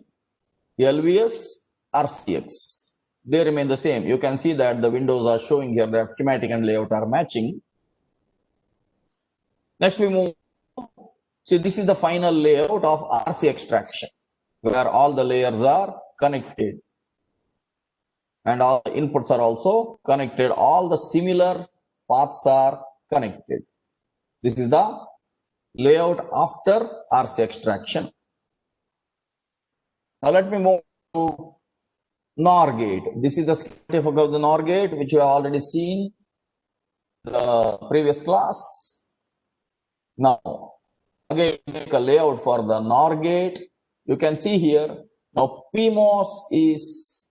LVS, RCX. They remain the same. You can see that the windows are showing here that schematic and layout are matching. Next we move. See, this is the final layout of RC extraction, where all the layers are connected. And all the inputs are also connected. All the similar paths are connected. This is the layout after RC extraction. Now let me move to NOR gate. This is the schematic of the NOR gate, which you have already seen in the previous class. Now, again, make a layout for the NOR gate. You can see here, now PMOS is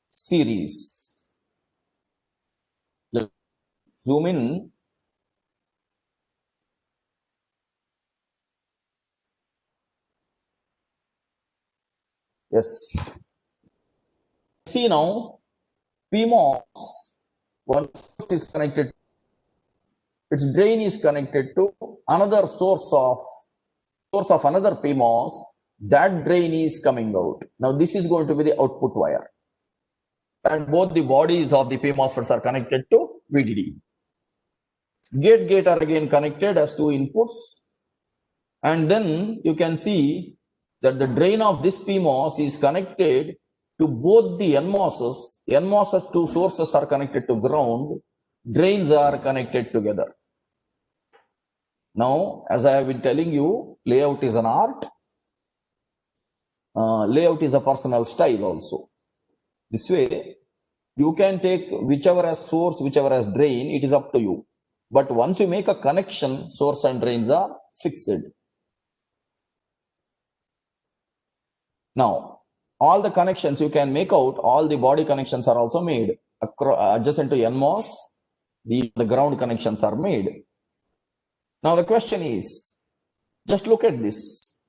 series. Let's zoom in. Yes. See now, PMOS, one source is connected, its drain is connected to another source of another PMOS. That drain is coming out. Now this is going to be the output wire. And both the bodies of the PMOSFETs are connected to VDD. Gate are again connected as two inputs. And then you can see that the drain of this PMOS is connected to both the NMOSs. NMOSs, two sources are connected to ground. Drains are connected together. Now, as I have been telling you, layout is an art. Layout is a personal style also. This way, you can take whichever as source, whichever as drain, it is up to you. But once you make a connection, source and drains are fixed. Now, all the connections you can make out, all the body connections are also made. Adjacent to NMOS, the ground connections are made. Now the question is, just look at this.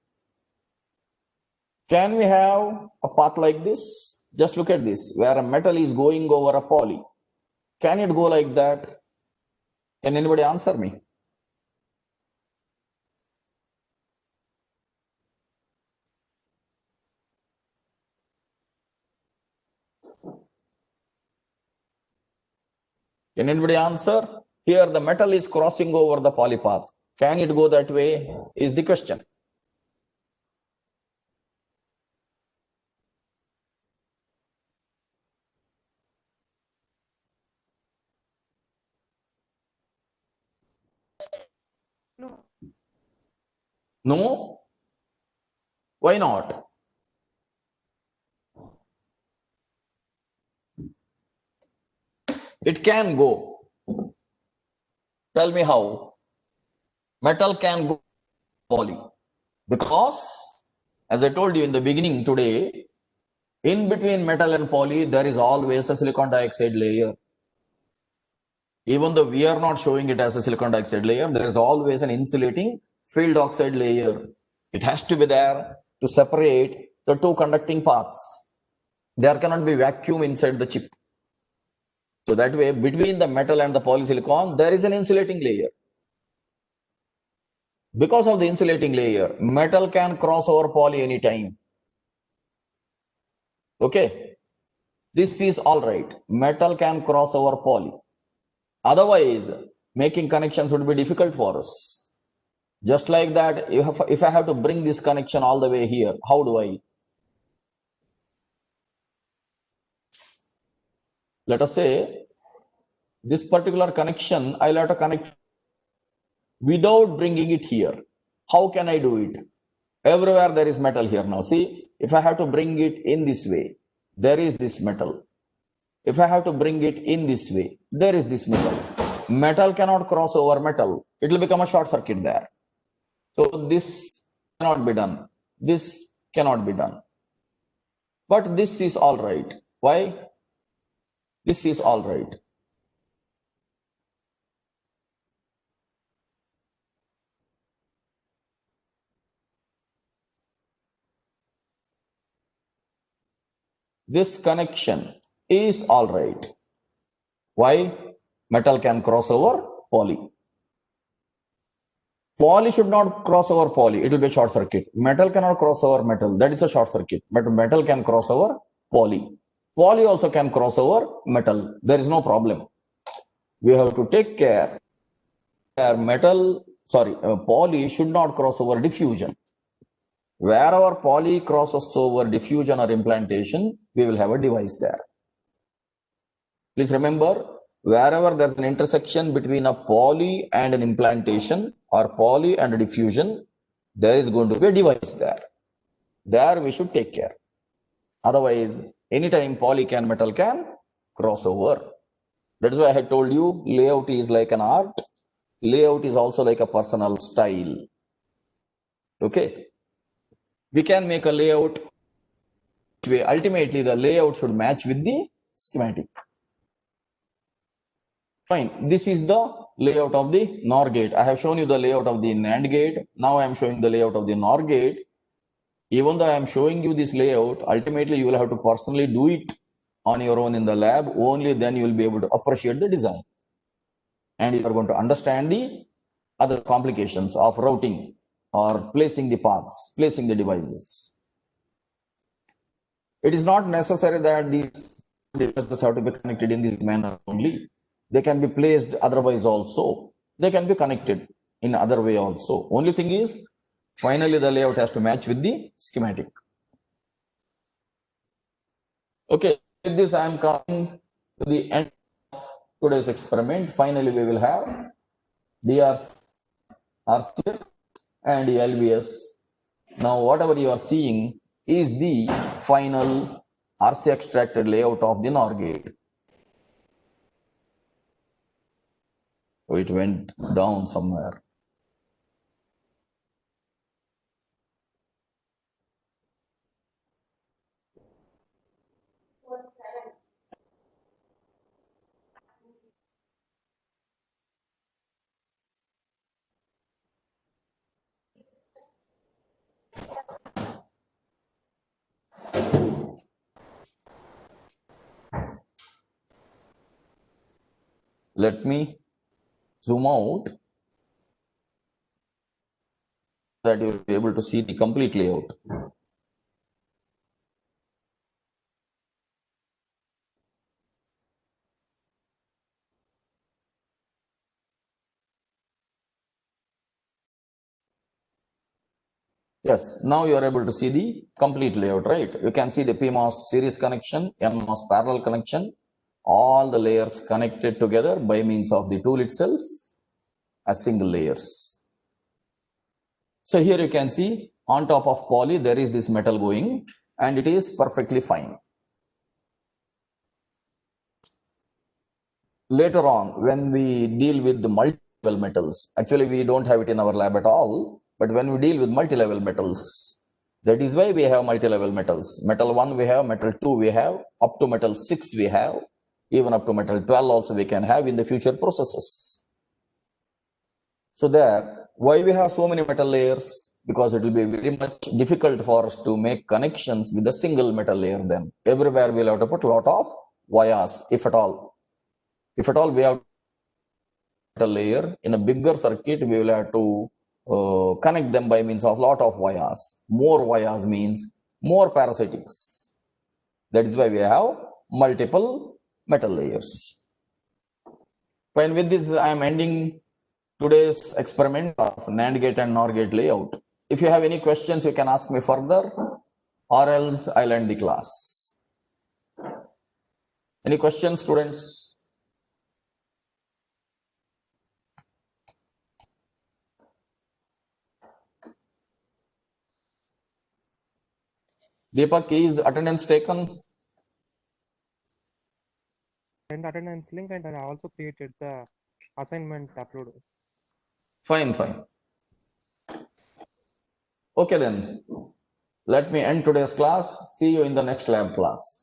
Can we have a path like this? Just look at this, where a metal is going over a poly. Can it go like that? Can anybody answer me? Can anybody answer? Here the metal is crossing over the poly path. Can it go that way? Is the question. No. No? Why not? It can go. Tell me how. Metal can go poly. Because, as I told you in the beginning today, in between metal and poly, there is always a silicon dioxide layer. Even though we are not showing it as a silicon dioxide layer, there is always an insulating field oxide layer. It has to be there to separate the two conducting paths. There cannot be vacuum inside the chip. So that way, between the metal and the polysilicon, there is an insulating layer. Because of the insulating layer, metal can cross over poly anytime. Okay, this is all right. Metal can cross over poly. Otherwise, making connections would be difficult for us. Just like that, if I have to bring this connection all the way here, how do I? Let us say, this particular connection, I'll have to connect without bringing it here. How can I do it? Everywhere there is metal here now. See, if I have to bring it in this way, there is this metal. If I have to bring it in this way, there is this metal. Metal cannot cross over metal. It will become a short circuit there. So this cannot be done. This cannot be done. But this is all right. Why? This is all right. This connection is all right. Why? Metal can cross over poly. Poly should not cross over poly. It will be a short circuit. Metal cannot cross over metal. That is a short circuit. But metal can cross over poly. Poly also can cross over metal. There is no problem. We have to take care. Poly should not cross over diffusion. Wherever poly crosses over diffusion or implantation, we will have a device there. Please remember, wherever there's an intersection between a poly and an implantation or poly and a diffusion, there is going to be a device there. There we should take care. Otherwise, anytime poly can, metal can cross over. That's why I had told you layout is like an art. Layout is also like a personal style. Okay. We can make a layout. Ultimately, the layout should match with the schematic. Fine. This is the layout of the NOR gate. I have shown you the layout of the NAND gate. Now I am showing the layout of the NOR gate. Even though I am showing you this layout, ultimately you will have to personally do it on your own in the lab. Only then you will be able to appreciate the design. And you are going to understand the other complications of routing or placing the paths, placing the devices. It is not necessary that these devices have to be connected in this manner only. They can be placed otherwise also. They can be connected in other way also. Only thing is, finally the layout has to match with the schematic. Okay, with this I am coming to the end of today's experiment. Finally, we will have DRC, RCF and LBS. Now, whatever you are seeing is the final RC extracted layout of the NOR gate. So it went down somewhere. Let me zoom out so that you will be able to see the complete layout. Yes, now you are able to see the complete layout, right? You can see the PMOS series connection, NMOS parallel connection, all the layers connected together by means of the tool itself as single layers. So here you can see on top of poly, there is this metal going and it is perfectly fine. Later on, when we deal with the multi-level metals, actually we don't have it in our lab at all, but when we deal with multi-level metals, that is why we have multi-level metals. Metal 1 we have, metal 2 we have, up to metal 6 we have, even up to metal 12 also we can have in the future processes. So there, why we have so many metal layers? Because it will be very much difficult for us to make connections with a single metal layer then. Everywhere we'll have to put a lot of vias, if at all. If at all we have a layer in a bigger circuit, we will have to connect them by means of lot of vias. More vias means more parasitics. That is why we have multiple metal layers. Fine, with this I am ending today's experiment of NAND gate and NOR gate layout. If you have any questions, you can ask me further, or else I'll end the class. Any questions, students? Deepak, is attendance taken? And attendance link, and I also created the assignment upload. Fine, fine. Okay then. Let me end today's class. See you in the next lab class.